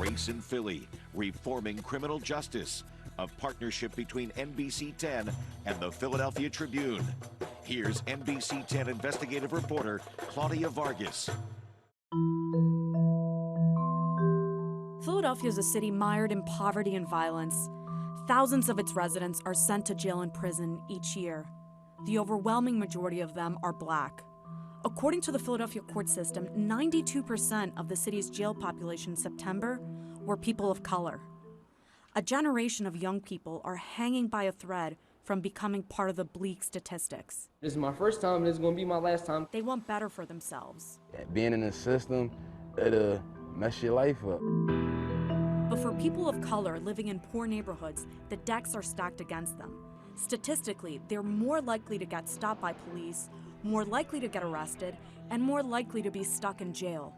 Race in Philly, Reforming Criminal Justice, a partnership between NBC 10 and the Philadelphia Tribune. Here's NBC 10 investigative reporter Claudia Vargas. Philadelphia is a city mired in poverty and violence. Thousands of its residents are sent to jail and prison each year. The overwhelming majority of them are Black. According to the Philadelphia court system, 92% of the city's jail population in September were people of color. A generation of young people are hanging by a thread from becoming part of the bleak statistics. This is my first time, and it's gonna be my last time. They want better for themselves. Being in the system, it'll mess your life up. But for people of color living in poor neighborhoods, the decks are stacked against them. Statistically, they're more likely to get stopped by police, more likely to get arrested, and more likely to be stuck in jail.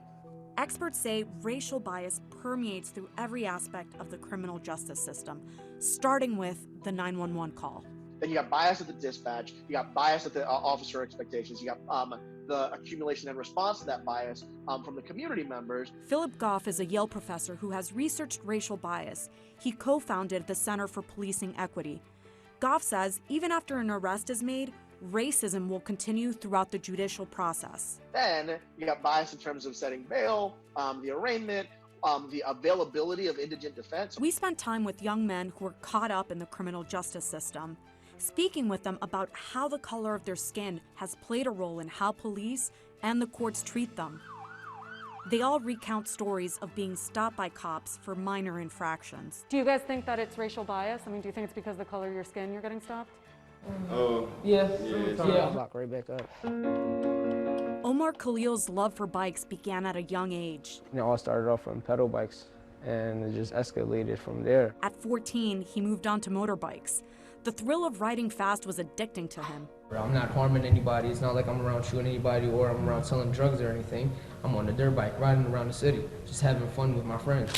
Experts say racial bias permeates through every aspect of the criminal justice system, starting with the 911 call. Then you got bias at the dispatch, you got bias at the officer expectations, you got the accumulation and response to that bias from the community members. Philip Goff is a Yale professor who has researched racial bias. He co-founded the Center for Policing Equity. Goff says even after an arrest is made, racism will continue throughout the judicial process. Then you got bias in terms of setting bail, the arraignment, the availability of indigent defense. We spent time with young men who were caught up in the criminal justice system, speaking with them about how the color of their skin has played a role in how police and the courts treat them. They all recount stories of being stopped by cops for minor infractions. Do you guys think that it's racial bias? I mean, do you think it's because of the color of your skin you're getting stopped? Yeah. Lock right back up. Omar Khalil's love for bikes began at a young age. It all started off from pedal bikes, and it just escalated from there. At 14, he moved on to motorbikes. The thrill of riding fast was addicting to him. I'm not harming anybody. It's not like I'm around shooting anybody or I'm around selling drugs or anything. I'm on a dirt bike riding around the city, just having fun with my friends.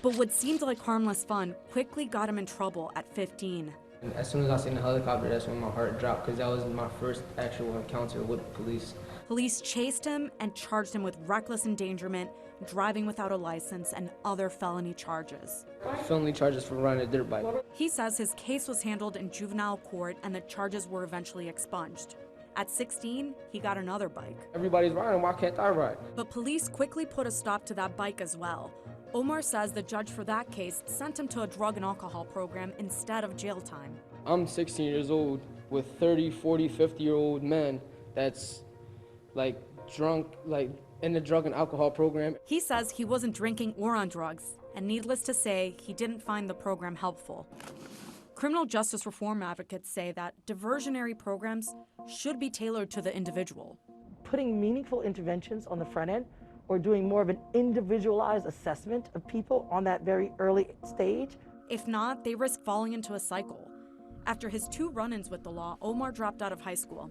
But what seemed like harmless fun quickly got him in trouble at 15. And as soon as I seen the helicopter, that's when my heart dropped, because that was my first actual encounter with police. Police chased him and charged him with reckless endangerment, driving without a license, and other felony charges. Felony charges for riding a dirt bike. He says his case was handled in juvenile court and the charges were eventually expunged. At 16, he got another bike. Everybody's riding, why can't I ride? But police quickly put a stop to that bike as well. Omar says the judge for that case sent him to a drug and alcohol program instead of jail time. I'm 16 years old with 30, 40, 50-year-old men that's like drunk, like in the drug and alcohol program. He says he wasn't drinking or on drugs, and needless to say, he didn't find the program helpful. Criminal justice reform advocates say that diversionary programs should be tailored to the individual. Putting meaningful interventions on the front end or doing more of an individualized assessment of people on that very early stage. If not, they risk falling into a cycle. After his 2 run-ins with the law, Omar dropped out of high school.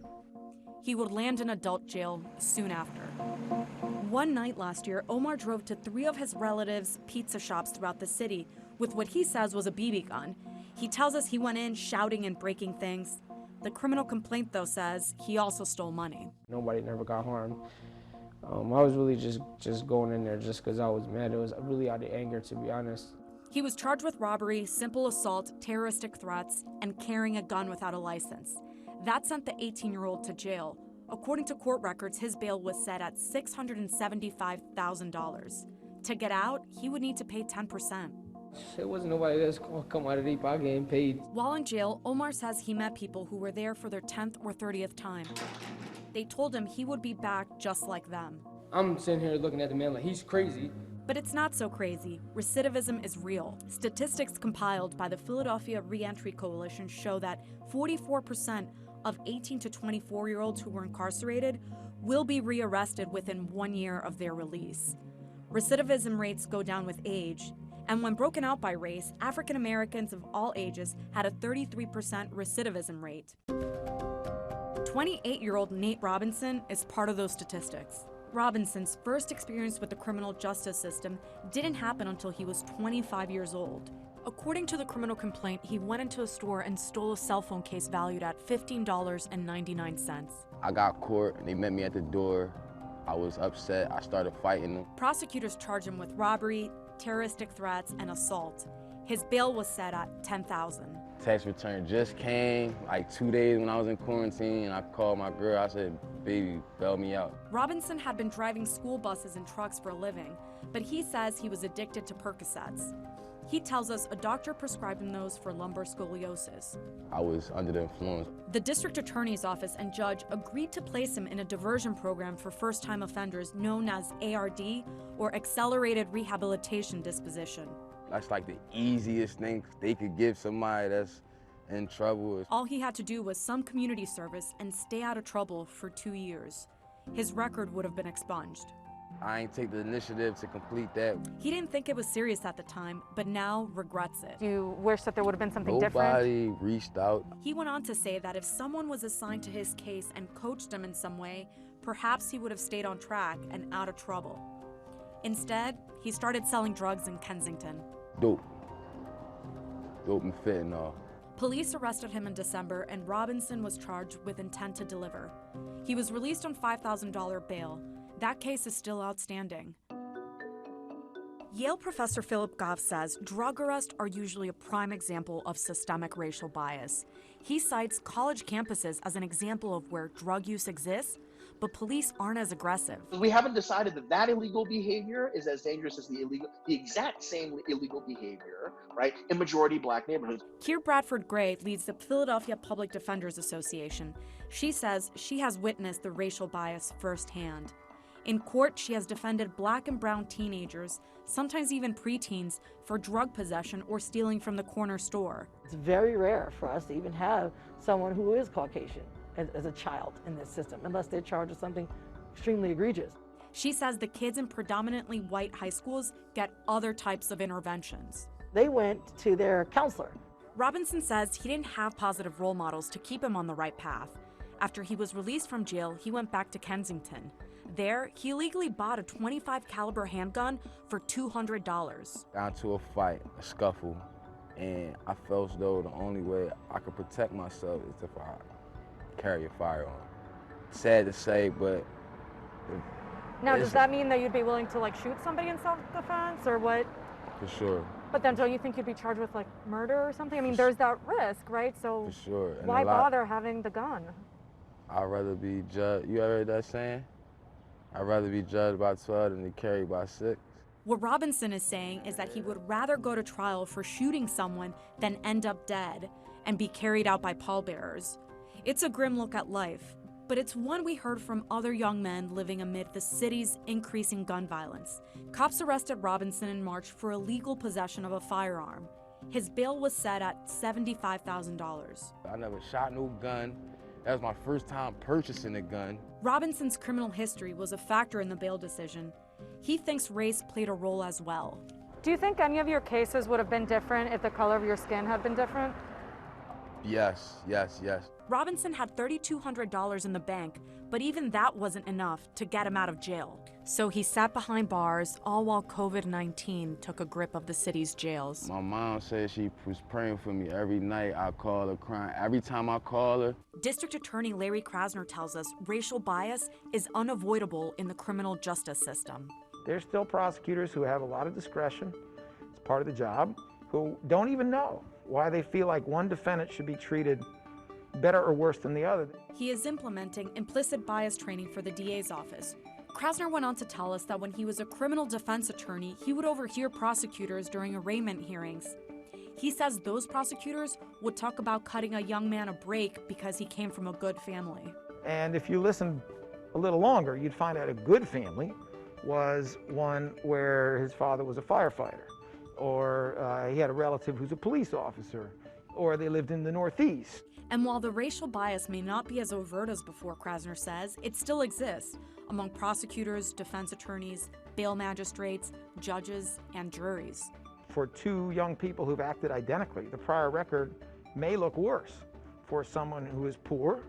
He would land in adult jail soon after. One night last year, Omar drove to 3 of his relatives' pizza shops throughout the city with what he says was a BB gun. He tells us he went in shouting and breaking things. The criminal complaint, though, says he also stole money. Nobody never got harmed. I was really just going in there just because I was mad. It was really out of anger, to be honest. He was charged with robbery, simple assault, terroristic threats, and carrying a gun without a license. That sent the 18-year-old to jail. According to court records, his bail was set at $675,000. To get out, he would need to pay 10%. It wasn't nobody that's gonna come out of the pocket getting paid. While in jail, Omar says he met people who were there for their 10th or 30th time. They told him he would be back just like them. I'm sitting here looking at the man like he's crazy. But it's not so crazy. Recidivism is real. Statistics compiled by the Philadelphia Reentry Coalition show that 44% of 18 to 24-year-olds who were incarcerated will be rearrested within 1 year of their release. Recidivism rates go down with age, and when broken out by race, African Americans of all ages had a 33% recidivism rate. 28-year-old Nate Robinson is part of those statistics. Robinson's first experience with the criminal justice system didn't happen until he was 25 years old. According to the criminal complaint, he went into a store and stole a cell phone case valued at $15.99. I got caught and they met me at the door. I was upset. I started fighting them. Prosecutors charged him with robbery, terroristic threats, and assault. His bail was set at $10,000. Tax return just came, like 2 days when I was in quarantine, and I called my girl, I said, baby, bail me out. Robinson had been driving school buses and trucks for a living, but he says he was addicted to Percocets. He tells us a doctor prescribed him those for lumbar scoliosis. I was under the influence. The district attorney's office and judge agreed to place him in a diversion program for first-time offenders known as ARD, or Accelerated Rehabilitation Disposition. That's like the easiest thing they could give somebody that's in trouble. All he had to do was some community service and stay out of trouble for 2 years. His record would have been expunged. I ain't take the initiative to complete that. He didn't think it was serious at the time, but now regrets it. Do you wish that there would have been something different? Nobody reached out. He went on to say that if someone was assigned to his case and coached him in some way, perhaps he would have stayed on track and out of trouble. Instead, he started selling drugs in Kensington. Dope and fentanyl. Police arrested him in December, and Robinson was charged with intent to deliver. He was released on $5,000 bail. That case is still outstanding. Yale professor Philip Goff says drug arrests are usually a prime example of systemic racial bias. He cites college campuses as an example of where drug use exists, but police aren't as aggressive. We haven't decided that that illegal behavior is as dangerous as the exact same illegal behavior, right, in majority Black neighborhoods. Keir Bradford Gray leads the Philadelphia Public Defenders Association. She says she has witnessed the racial bias firsthand. In court, she has defended Black and brown teenagers, sometimes even preteens, for drug possession or stealing from the corner store. It's very rare for us to even have someone who is Caucasian as a child in this system, unless they're charged with something extremely egregious. She says the kids in predominantly white high schools get other types of interventions. They went to their counselor. Robinson says he didn't have positive role models to keep him on the right path. After he was released from jail, he went back to Kensington. There, he illegally bought a .25 caliber handgun for $200. Got into a fight, a scuffle, and I felt as though the only way I could protect myself is if I carry a firearm. Sad to say, but... Now, does that mean that you'd be willing to like shoot somebody in self-defense or what? For sure. But then don't you think you'd be charged with like murder or something? I mean, there's that risk, right? So For sure. And why bother having the gun? I'd rather be judged. You ever heard that saying? I'd rather be judged by 12 than to carry by 6. What Robinson is saying is that he would rather go to trial for shooting someone than end up dead and be carried out by pallbearers. It's a grim look at life, but it's one we heard from other young men living amid the city's increasing gun violence. Cops arrested Robinson in March for illegal possession of a firearm. His bail was set at $75,000. I never shot no gun. That was my first time purchasing a gun. Robinson's criminal history was a factor in the bail decision. He thinks race played a role as well. Do you think any of your cases would have been different if the color of your skin had been different? Yes. Robinson had $3,200 in the bank, but even that wasn't enough to get him out of jail. So he sat behind bars, all while COVID-19 took a grip of the city's jails. My mom said she was praying for me every night. I call her crying. Every time I call her. District Attorney Larry Krasner tells us racial bias is unavoidable in the criminal justice system. There's still prosecutors who have a lot of discretion, it's part of the job, who don't even know why they feel like one defendant should be treated better or worse than the other. He is implementing implicit bias training for the DA's office. Krasner went on to tell us that when he was a criminal defense attorney, he would overhear prosecutors during arraignment hearings. He says those prosecutors would talk about cutting a young man a break because he came from a good family. And if you listen a little longer, you'd find out a good family was one where his father was a firefighter, or he had a relative who's a police officer, or they lived in the Northeast. And while the racial bias may not be as overt as before, Krasner says, it still exists among prosecutors, defense attorneys, bail magistrates, judges, and juries. For two young people who've acted identically, the prior record may look worse for someone who is poor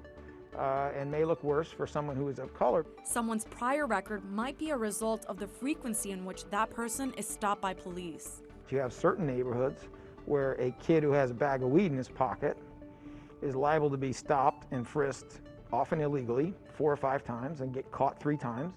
and may look worse for someone who is of color. Someone's prior record might be a result of the frequency in which that person is stopped by police. You have certain neighborhoods where a kid who has a bag of weed in his pocket is liable to be stopped and frisked, often illegally, 4 or 5 times and get caught 3 times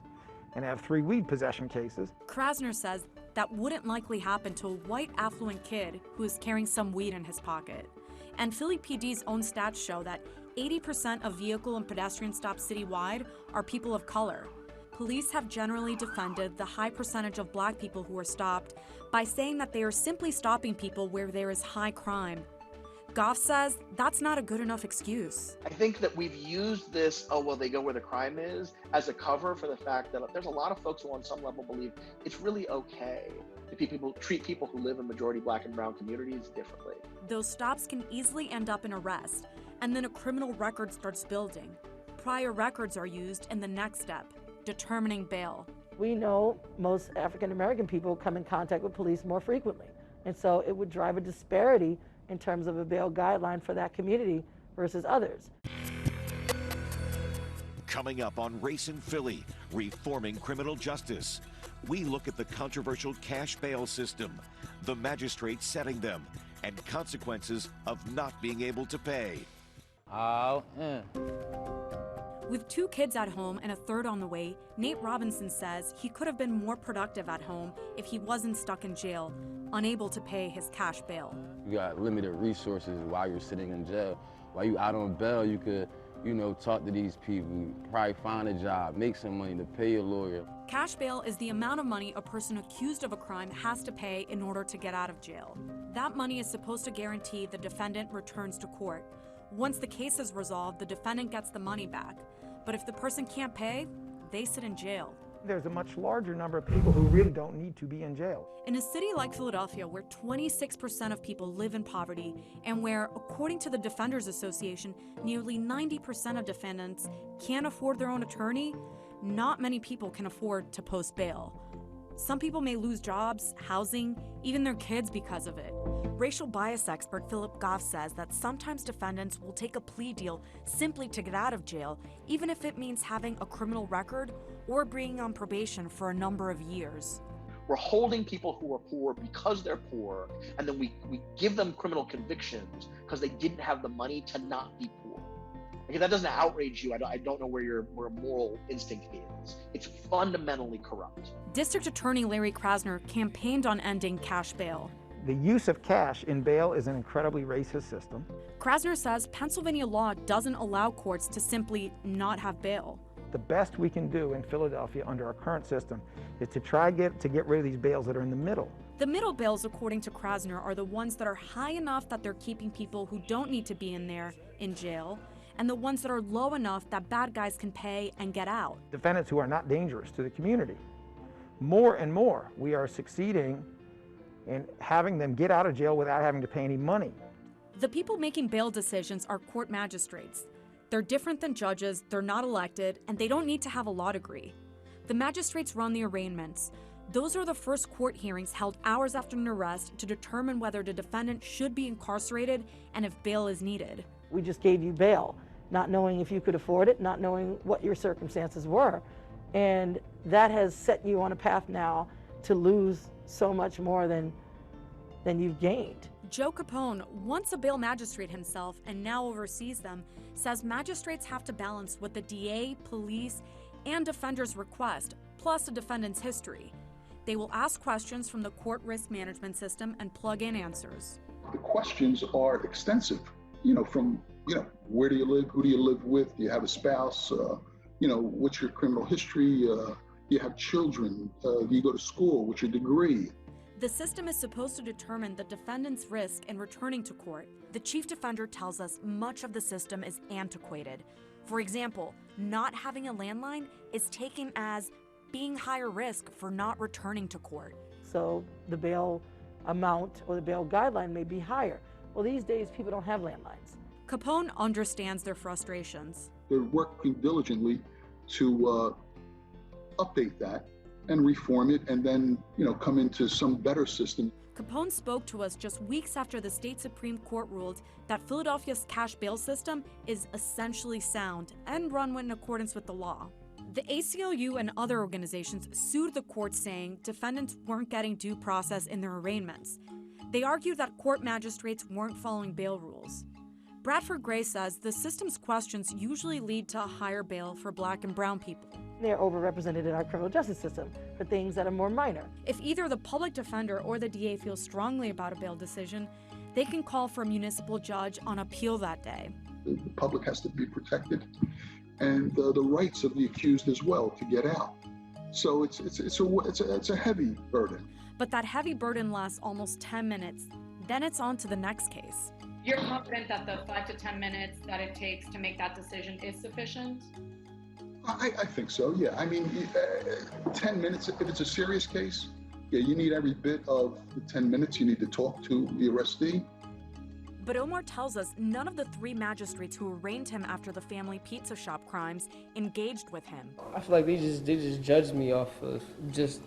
and have 3 weed possession cases. Krasner says that wouldn't likely happen to a white affluent kid who is carrying some weed in his pocket. And Philly PD's own stats show that 80% of vehicle and pedestrian stops citywide are people of color. Police have generally defended the high percentage of black people who are stopped by saying that they are simply stopping people where there is high crime. Goff says that's not a good enough excuse. I think that we've used this, oh, well, they go where the crime is, as a cover for the fact that there's a lot of folks who on some level believe it's really okay to treat people who live in majority black and brown communities differently. Those stops can easily end up in arrest, and then a criminal record starts building. Prior records are used in the next step, determining bail. We know most African American people come in contact with police more frequently, and so it would drive a disparity in terms of a bail guideline for that community versus others. Coming up on Race in Philly, reforming criminal justice. We look at the controversial cash bail system, the magistrates setting them, and consequences of not being able to pay. With 2 kids at home and a third on the way, Nate Robinson says he could have been more productive at home if he wasn't stuck in jail, unable to pay his cash bail. You got limited resources while you're sitting in jail. While you out on bail, you could, talk to these people, probably find a job, make some money to pay your lawyer. Cash bail is the amount of money a person accused of a crime has to pay in order to get out of jail. That money is supposed to guarantee the defendant returns to court. Once the case is resolved, the defendant gets the money back. But if the person can't pay, they sit in jail. There's a much larger number of people who really don't need to be in jail. In a city like Philadelphia, where 26% of people live in poverty, and where, according to the Defenders Association, nearly 90% of defendants can't afford their own attorney, not many people can afford to post bail. Some people may lose jobs, housing, even their kids because of it. Racial bias expert Philip Goff says that sometimes defendants will take a plea deal simply to get out of jail, even if it means having a criminal record or being on probation for a number of years. We're holding people who are poor because they're poor, and then we give them criminal convictions because they didn't have the money to not be poor. If that doesn't outrage you, I don't know where your moral instinct is. It's fundamentally corrupt. District Attorney Larry Krasner campaigned on ending cash bail. The use of cash in bail is an incredibly racist system. Krasner says Pennsylvania law doesn't allow courts to simply not have bail. The best we can do in Philadelphia under our current system is to try to get rid of these bails that are in the middle. The middle bails, according to Krasner, are the ones that are high enough that they're keeping people who don't need to be in there in jail, and the ones that are low enough that bad guys can pay and get out. Defendants who are not dangerous to the community. More and more, we are succeeding in having them get out of jail without having to pay any money. The people making bail decisions are court magistrates. They're different than judges, they're not elected, and they don't need to have a law degree. The magistrates run the arraignments. Those are the first court hearings held hours after an arrest to determine whether the defendant should be incarcerated and if bail is needed. We just gave you bail, not knowing if you could afford it, not knowing what your circumstances were. And that has set you on a path now to lose so much more than you've gained. Joe Capone, once a bail magistrate himself and now oversees them, says magistrates have to balance what the DA, police, and defenders request, plus a defendant's history. They will ask questions from the court risk management system and plug in answers. The questions are extensive, from, where do you live? Who do you live with? Do you have a spouse? What's your criminal history? Do you have children? Do you go to school? What's your degree? The system is supposed to determine the defendant's risk in returning to court. The chief defender tells us much of the system is antiquated. For example, not having a landline is taken as being higher risk for not returning to court. So the bail amount or the bail guideline may be higher. Well, these days people don't have landlines. Capone understands their frustrations. They're working diligently to update that and reform it, and then, come into some better system. Capone spoke to us just weeks after the state Supreme Court ruled that Philadelphia's cash bail system is essentially sound and run in accordance with the law. The ACLU and other organizations sued the court, saying defendants weren't getting due process in their arraignments. They argued that court magistrates weren't following bail rules. Bradford Gray says the system's questions usually lead to a higher bail for Black and brown people. They're overrepresented in our criminal justice system for things that are more minor. If either the public defender or the DA feels strongly about a bail decision, they can call for a municipal judge on appeal that day. The public has to be protected, and the rights of the accused as well to get out. So it's a heavy burden. But that heavy burden lasts almost 10 minutes. Then it's on to the next case. You're confident that the 5 to 10 minutes that it takes to make that decision is sufficient? I think so, yeah. I mean, 10 minutes, if it's a serious case, yeah, you need every bit of the 10 minutes. You need to talk to the arrestee. But Omar tells us none of the 3 magistrates who arraigned him after the family pizza shop crimes engaged with him. I feel like they just judged me off of just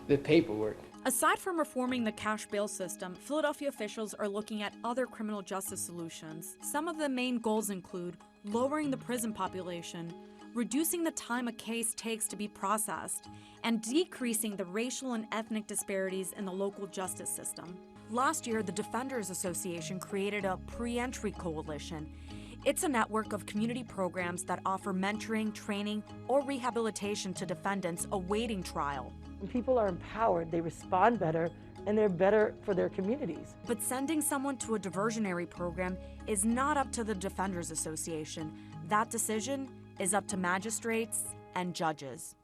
the paperwork. Aside from reforming the cash bail system, Philadelphia officials are looking at other criminal justice solutions. Some of the main goals include lowering the prison population, reducing the time a case takes to be processed, and decreasing the racial and ethnic disparities in the local justice system. Last year, the Defenders Association created a pre-entry coalition. It's a network of community programs that offer mentoring, training, or rehabilitation to defendants awaiting trial. When people are empowered, they respond better, and they're better for their communities. But sending someone to a diversionary program is not up to the Defenders Association. That decision is up to magistrates and judges.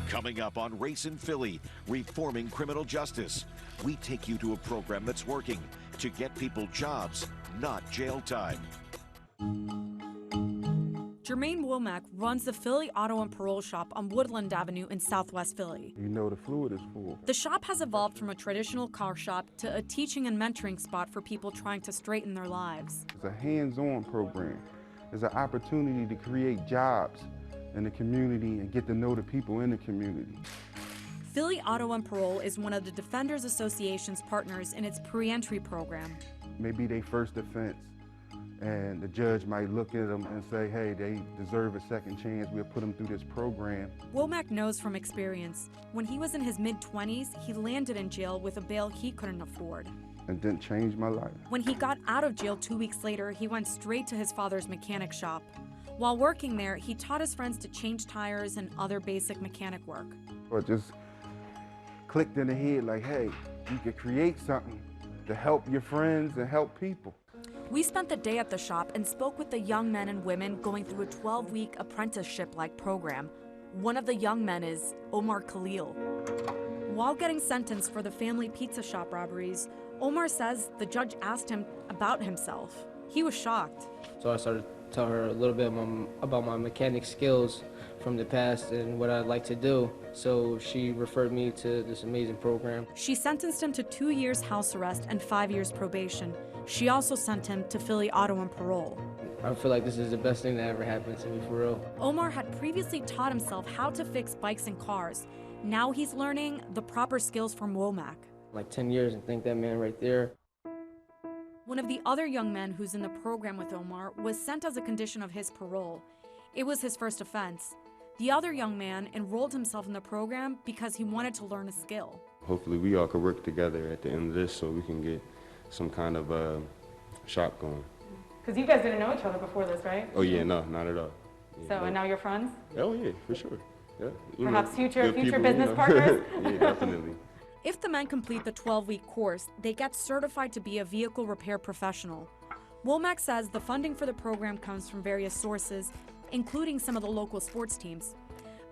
Coming up on Race in Philly, reforming criminal justice. We take you to a program that's working to get people jobs, not jail time. Jermaine Womack runs the Philly Auto and Parole Shop on Woodland Avenue in Southwest Philly. You know the fluid is full. The shop has evolved from a traditional car shop to a teaching and mentoring spot for people trying to straighten their lives. It's a hands-on program. It's an opportunity to create jobs in the community and get to know the people in the community. Philly Auto and Parole is one of the Defenders Association's partners in its pre-entry program. Maybe they first offense, and the judge might look at them and say, hey, they deserve a second chance. We'll put them through this program. Womack knows from experience. When he was in his mid-20s, he landed in jail with a bail he couldn't afford. And didn't change my life. When he got out of jail 2 weeks later, he went straight to his father's mechanic shop. While working there, he taught his friends to change tires and other basic mechanic work. Or just clicked in the head like, hey, you could create something to help your friends and help people. We spent the day at the shop and spoke with the young men and women going through a 12-week apprenticeship-like program. One of the young men is Omar Khalil. While getting sentenced for the family pizza shop robberies, Omar says the judge asked him about himself. He was shocked. So I started to tell her a little bit about my mechanic skills from the past and what I'd like to do. So she referred me to this amazing program. She sentenced him to 2 years house arrest and 5 years probation. She also sent him to Philly Auto and Parole. I feel like this is the best thing that ever happened to me, for real. Omar had previously taught himself how to fix bikes and cars. Now he's learning the proper skills from Womack. Like 10 years, and thank that man right there. One of the other young men who's in the program with Omar was sent as a condition of his parole. It was his first offense. The other young man enrolled himself in the program because he wanted to learn a skill. Hopefully we all could work together at the end of this so we can get some kind of shop going. Because you guys didn't know each other before this, right? Oh yeah, no, not at all. Yeah, so, no. and now you're friends? Oh yeah, for sure. Yeah. Perhaps future people, business partners? Yeah, definitely. If the men complete the 12-week course, they get certified to be a vehicle repair professional. Womack says the funding for the program comes from various sources, including some of the local sports teams.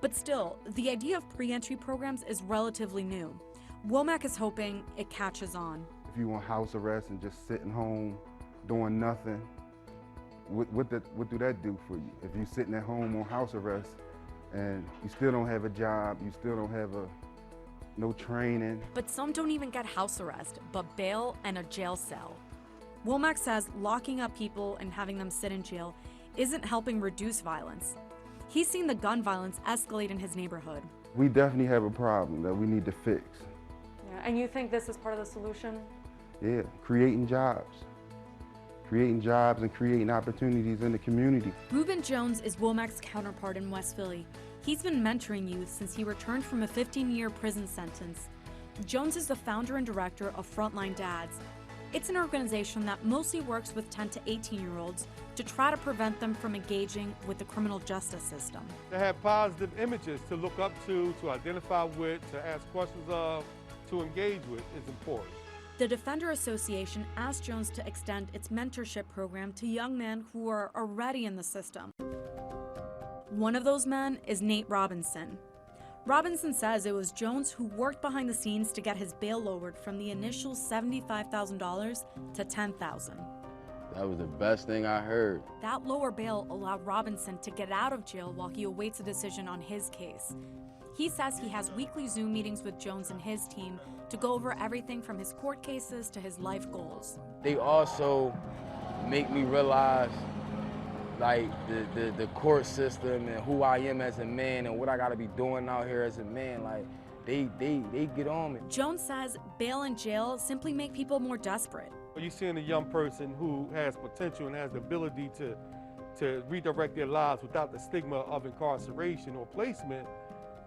But still, the idea of pre-entry programs is relatively new. Womack is hoping it catches on. If you want house arrest and just sitting home doing nothing, what do that do for you? If you're sitting at home on house arrest and you still don't have a job, you still don't have no training. But some don't even get house arrest, but bail and a jail cell. Womack says locking up people and having them sit in jail isn't helping reduce violence. He's seen the gun violence escalate in his neighborhood. We definitely have a problem that we need to fix. Yeah, and you think this is part of the solution? Yeah, creating jobs. Creating jobs and creating opportunities in the community. Reuben Jones is Womack's counterpart in West Philly. He's been mentoring youth since he returned from a 15-year prison sentence. Jones is the founder and director of Frontline Dads. It's an organization that mostly works with 10 to 18-year-olds to try to prevent them from engaging with the criminal justice system. To have positive images to look up to identify with, to ask questions of, to engage with is important. The Defender Association asked Jones to extend its mentorship program to young men who are already in the system. One of those men is Nate Robinson. Robinson says it was Jones who worked behind the scenes to get his bail lowered from the initial $75,000 to $10,000. That was the best thing I heard. That lower bail allowed Robinson to get out of jail while he awaits a decision on his case. He says he has weekly Zoom meetings with Jones and his team to go over everything from his court cases to his life goals. They also make me realize like the court system and who I am as a man and what I gotta be doing out here as a man. Like they get on me. Jones says bail and jail simply make people more desperate. You're seeing a young person who has potential and has the ability to redirect their lives without the stigma of incarceration or placement.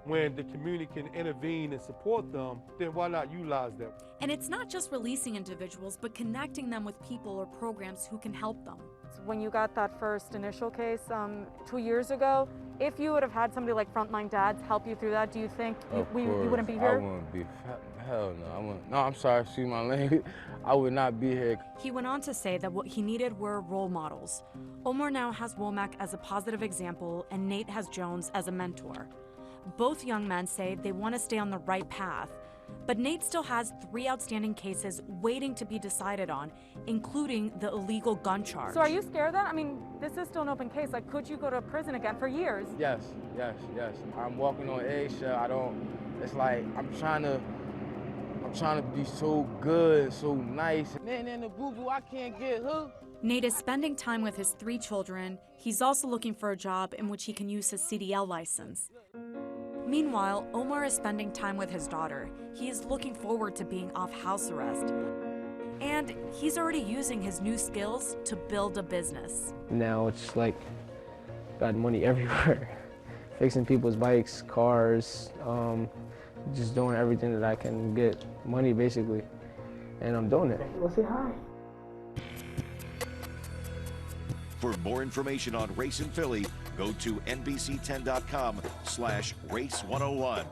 When the community can intervene and support them, then why not utilize them? And it's not just releasing individuals, but connecting them with people or programs who can help them. When you got that first initial case 2 years ago, if you would have had somebody like Frontline Dads help you through that, do you think you wouldn't be here? I wouldn't be. Hell no. I wouldn't. No, I'm sorry. Excuse my language. I would not be here. He went on to say that what he needed were role models. Omar now has Womack as a positive example, and Nate has Jones as a mentor. Both young men say they want to stay on the right path, but Nate still has 3 outstanding cases waiting to be decided on, including the illegal gun charge. So are you scared then? I mean, this is still an open case. Like, could you go to prison again for years? Yes. I'm walking on eggshell. It's like I'm trying to be so good and so nice. Man, in the boo-boo, I can't get hooked. Nate is spending time with his 3 children. He's also looking for a job in which he can use his CDL license. Meanwhile, Omar is spending time with his daughter. He is looking forward to being off house arrest. And he's already using his new skills to build a business. Now it's like, got money everywhere. Fixing people's bikes, cars, just doing everything that I can get money basically. And I'm doing it. Well, say hi. For more information on race in Philly, go to NBC10.com/race101.